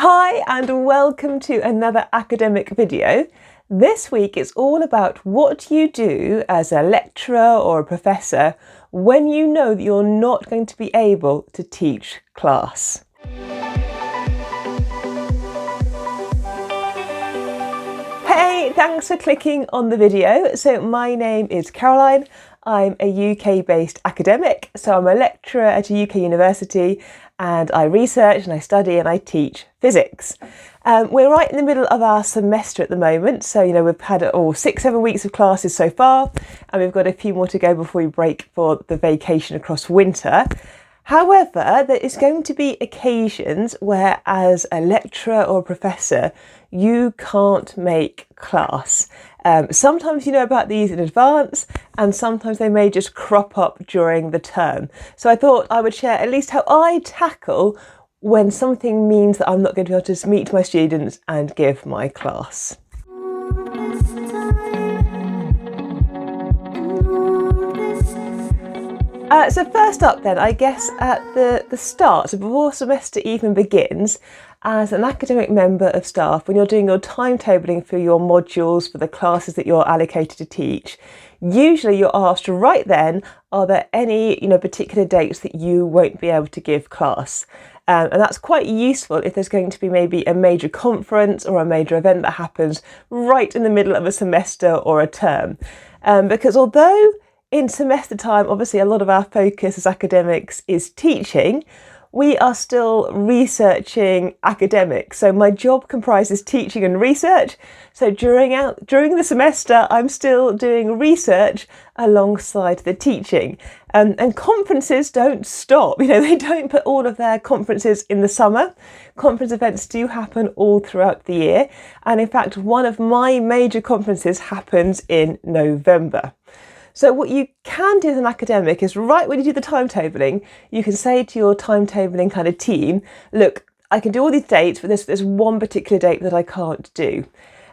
Hi and welcome to another academic video. This week it's all about what you do as a lecturer or a professor when you know that you're not going to be able to teach class. Hey, thanks for clicking on the video. So my name is Caroline. I'm a UK-based academic, so I'm a lecturer at a UK university and I research and I study and I teach physics. We're right in the middle of our semester at the moment, so we've had 6-7 weeks of classes so far and we've got a few more to go before we break for the vacation across winter. However, there is going to be occasions where as a lecturer or a professor you can't make class. Sometimes you know about these in advance and sometimes they may just crop up during the term. So I thought I would share at least how I tackle when something means that I'm not going to be able to meet my students and give my class. So first up then, I guess at the start, so before semester even begins, as an academic member of staff, when you're doing your timetabling for your modules, for the classes that you're allocated to teach, usually you're asked right then, are there any particular dates that you won't be able to give class? And that's quite useful if there's going to be maybe a major conference or a major event that happens right in the middle of a semester or a term. Because although in semester time, obviously a lot of our focus as academics is teaching, we are still researching academics. So my job comprises teaching and research. So during the semester, I'm still doing research alongside the teaching. And conferences don't stop. They don't put all of their conferences in the summer. Conference events do happen all throughout the year. And in fact, one of my major conferences happens in November. So what you can do as an academic is right when you do the timetabling, you can say to your timetabling kind of team, look, I can do all these dates, but there's one particular date that I can't do.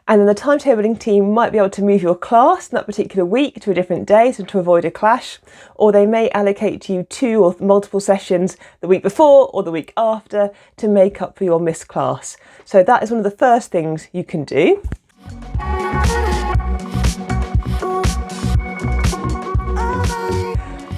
And then the timetabling team might be able to move your class in that particular week to a different day, so to avoid a clash, or they may allocate to you 2 or multiple sessions the week before or the week after to make up for your missed class. So that is one of the first things you can do.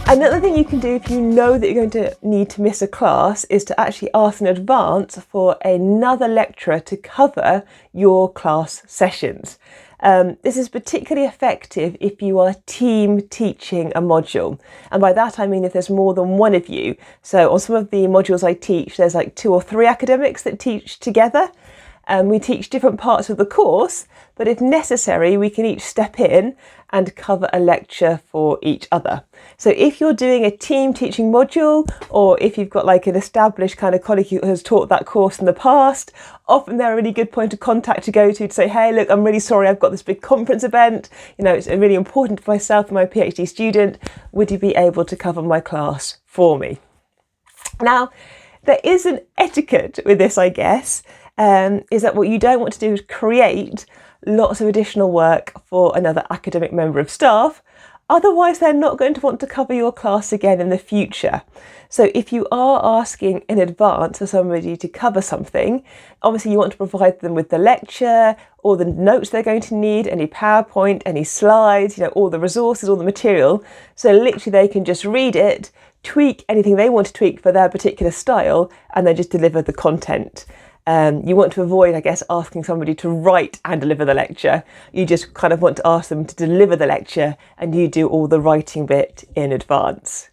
Another thing you can do if you know that you're going to need to miss a class is to actually ask in advance for another lecturer to cover your class sessions. This is particularly effective if you are team teaching a module. And by that I mean if there's more than one of you. So on some of the modules I teach, there's like 2 or 3 academics that teach together. We teach different parts of the course, but if necessary, we can each step in and cover a lecture for each other. So if you're doing a team teaching module, or if you've got like an established kind of colleague who has taught that course in the past, often they're a really good point of contact to go to say, hey, look, I'm really sorry, I've got this big conference event. It's really important for myself and my PhD student. Would you be able to cover my class for me? Now, there is an etiquette with this, I guess. Is that what you don't want to do is create lots of additional work for another academic member of staff. Otherwise, they're not going to want to cover your class again in the future. So if you are asking in advance for somebody to cover something, obviously you want to provide them with the lecture, all the notes they're going to need, any PowerPoint, any slides, all the resources, all the material. So literally they can just read it, tweak anything they want to tweak for their particular style, and then just deliver the content. You want to avoid, I guess, asking somebody to write and deliver the lecture. You just kind of want to ask them to deliver the lecture and you do all the writing bit in advance.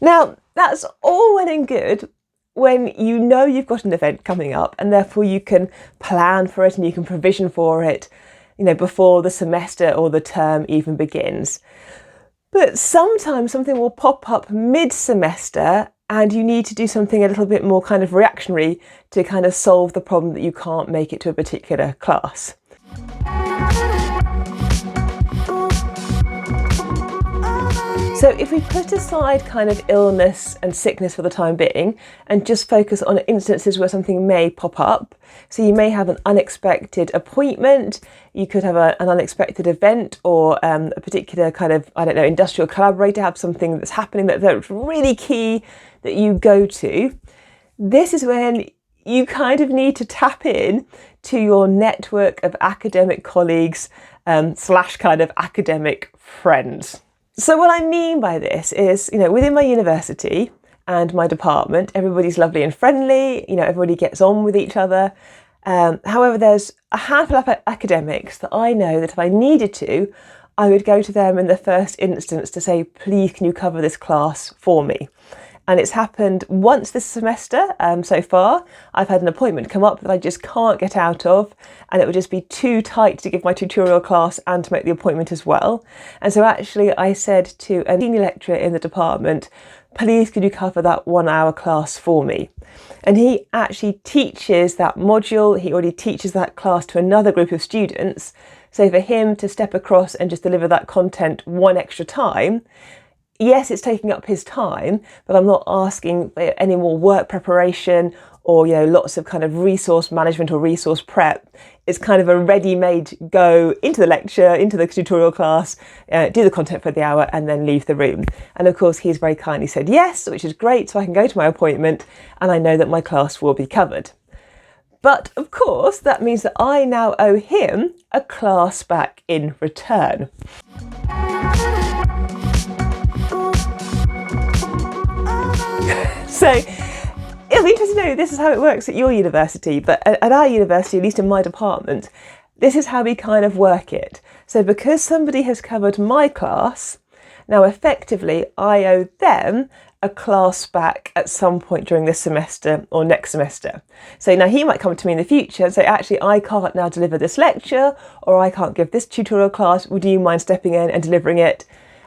Now, that's all well and good when you know you've got an event coming up and therefore you can plan for it and you can provision for it, before the semester or the term even begins. But sometimes something will pop up mid-semester and you need to do something a little bit more kind of reactionary to kind of solve the problem that you can't make it to a particular class. So if we put aside kind of illness and sickness for the time being and just focus on instances where something may pop up, so you may have an unexpected appointment, you could have an unexpected event or a particular kind of, industrial collaborator have something that's happening that's really key that you go to. This is when you kind of need to tap in to your network of academic colleagues slash kind of academic friends. So what I mean by this is, within my university and my department, everybody's lovely and friendly, everybody gets on with each other. However, there's a handful of academics that I know that if I needed to, I would go to them in the first instance to say, please, can you cover this class for me? And it's happened once this semester so far. I've had an appointment come up that I just can't get out of, and it would just be too tight to give my tutorial class and to make the appointment as well. And so actually I said to a senior lecturer in the department, please could you cover that 1 hour class for me? And he actually teaches that module, he already teaches that class to another group of students. So for him to step across and just deliver that content one extra time, yes, it's taking up his time, but I'm not asking for any more work preparation or, lots of kind of resource management or resource prep. It's kind of a ready-made go into the lecture, into the tutorial class, do the content for the hour and then leave the room. And of course, he's very kindly said yes, which is great. So I can go to my appointment and I know that my class will be covered. But of course, that means that I now owe him a class back in return. So it'll be interesting to know this is how it works at your university, but at our university, at least in my department, this is how we kind of work it. So because somebody has covered my class, now effectively I owe them a class back at some point during this semester or next semester. So now he might come to me in the future and say, actually, I can't now deliver this lecture, or I can't give this tutorial class. Would you mind stepping in and delivering it?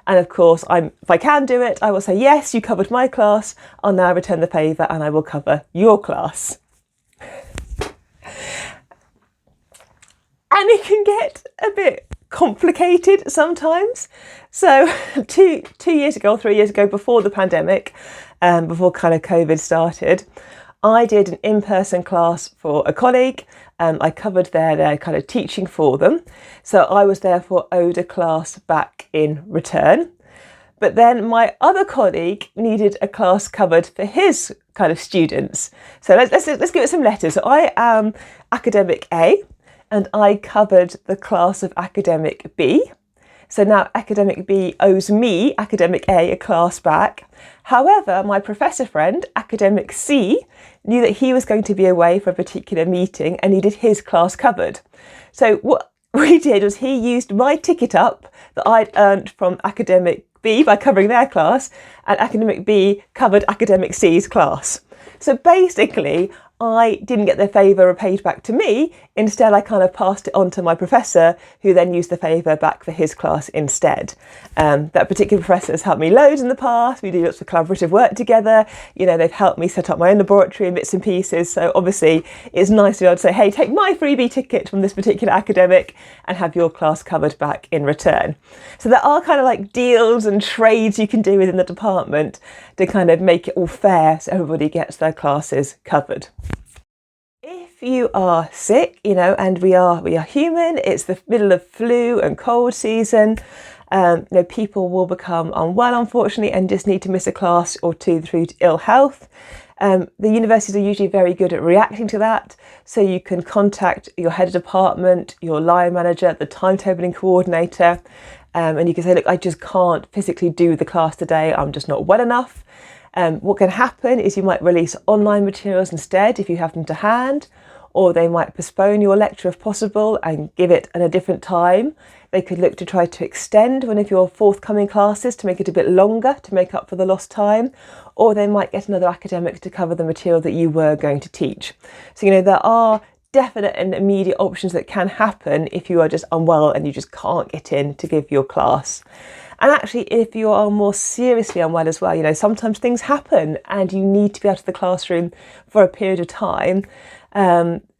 And of course, if I can do it, I will say, yes, you covered my class. I'll now return the favour and I will cover your class. And it can get a bit complicated sometimes. So 2 years ago, 3 years ago, before the pandemic, before kind of COVID started, I did an in-person class for a colleague. I covered their kind of teaching for them. So I was therefore owed a class back in return. But then my other colleague needed a class covered for his kind of students. So let's give it some letters. So I am academic A, and I covered the class of academic B. So now academic B owes me, academic A, a class back. However, my professor friend, academic C, knew that he was going to be away for a particular meeting and needed his class covered. So what we did was he used my ticket up that I'd earned from academic B by covering their class, and academic B covered academic C's class. So basically, I didn't get the favour repaid back to me. Instead, I kind of passed it on to my professor, who then used the favour back for his class instead. That particular professor has helped me loads in the past. We do lots of collaborative work together. They've helped me set up my own laboratory in bits and pieces. So obviously, it's nice to be able to say, hey, take my freebie ticket from this particular academic and have your class covered back in return. So there are kind of like deals and trades you can do within the department to kind of make it all fair so everybody gets their classes covered. If you are sick, and we are human, it's the middle of flu and cold season, people will become unwell, unfortunately, and just need to miss a class or two through to ill health. The universities are usually very good at reacting to that. So you can contact your head of department, your line manager, the timetabling coordinator, and you can say, look, I just can't physically do the class today. I'm just not well enough. What can happen is you might release online materials instead if you have them to hand, or they might postpone your lecture if possible and give it at a different time. They could look to try to extend one of your forthcoming classes to make it a bit longer to make up for the lost time, or they might get another academic to cover the material that you were going to teach. So, there are definite and immediate options that can happen if you are just unwell and you just can't get in to give your class. And actually, if you are more seriously unwell as well, sometimes things happen and you need to be out of the classroom for a period of time.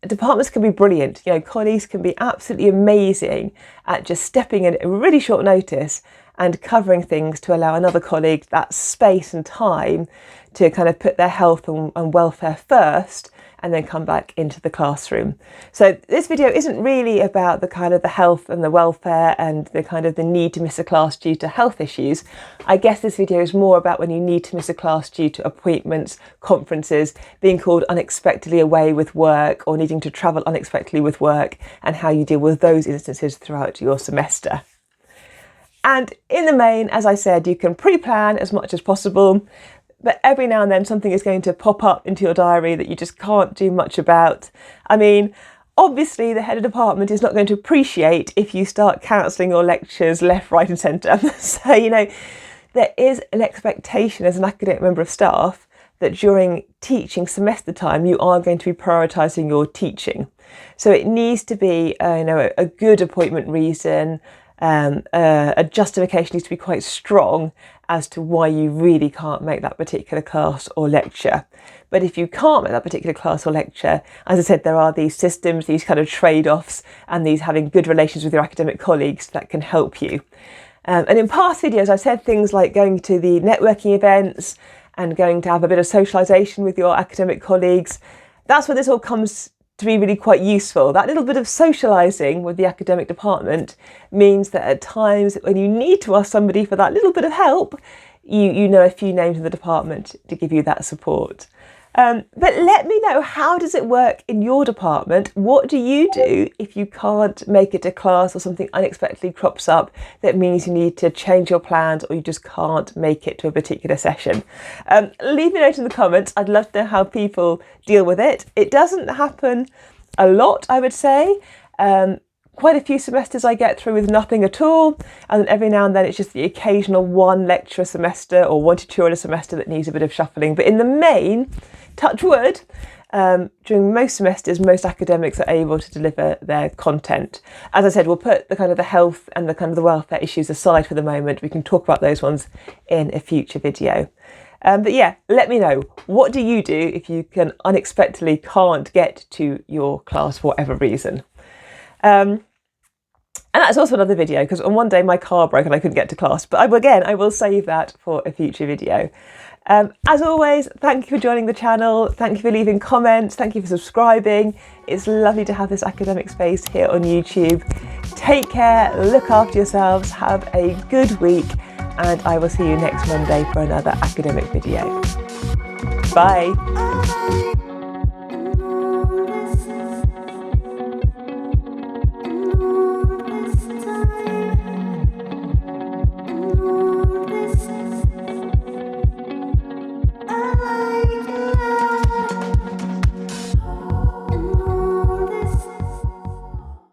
Departments can be brilliant. Colleagues can be absolutely amazing at just stepping in at really short notice and covering things to allow another colleague that space and time to kind of put their health and welfare first and then come back into the classroom. So this video isn't really about the kind of the health and the welfare and the kind of the need to miss a class due to health issues. I guess this video is more about when you need to miss a class due to appointments, conferences, being called unexpectedly away with work, or needing to travel unexpectedly with work, and how you deal with those instances throughout your semester. And in the main, as I said, you can pre-plan as much as possible, but every now and then something is going to pop up into your diary that you just can't do much about. I mean, obviously the head of department is not going to appreciate if you start cancelling your lectures left, right and centre. So, you know, there is an expectation as an academic member of staff that during teaching semester time, you are going to be prioritising your teaching. So it needs to be, a good appointment reason. A justification needs to be quite strong as to why you really can't make that particular class or lecture. But if you can't make that particular class or lecture, as I said, there are these systems, these kind of trade-offs, and these having good relations with your academic colleagues that can help you. And in past videos, I've said things like going to the networking events and going to have a bit of socialisation with your academic colleagues. That's where this all comes to be really quite useful. That little bit of socialising with the academic department means that at times when you need to ask somebody for that little bit of help, you know a few names in the department to give you that support. But let me know, how does it work in your department? What do you do if you can't make it to class or something unexpectedly crops up that means you need to change your plans or you just can't make it to a particular session? Leave me a note in the comments. I'd love to know how people deal with it. It doesn't happen a lot, I would say. Quite a few semesters I get through with nothing at all, and then every now and then it's just the occasional one lecture a semester or one tutorial a semester that needs a bit of shuffling. But in the main, touch wood, during most semesters, most academics are able to deliver their content. As I said, we'll put the kind of the health and the kind of the welfare issues aside for the moment. We can talk about those ones in a future video. But yeah, let me know, what do you do if you unexpectedly can't get to your class for whatever reason? And that's also another video, because on one day my car broke and I couldn't get to class, but I will save that for a future video. As always, thank you for joining the channel, thank you for leaving comments, thank you for subscribing. It's lovely to have this academic space here on YouTube. Take care, look after yourselves, have a good week, and I will see you next Monday for another academic video. Bye!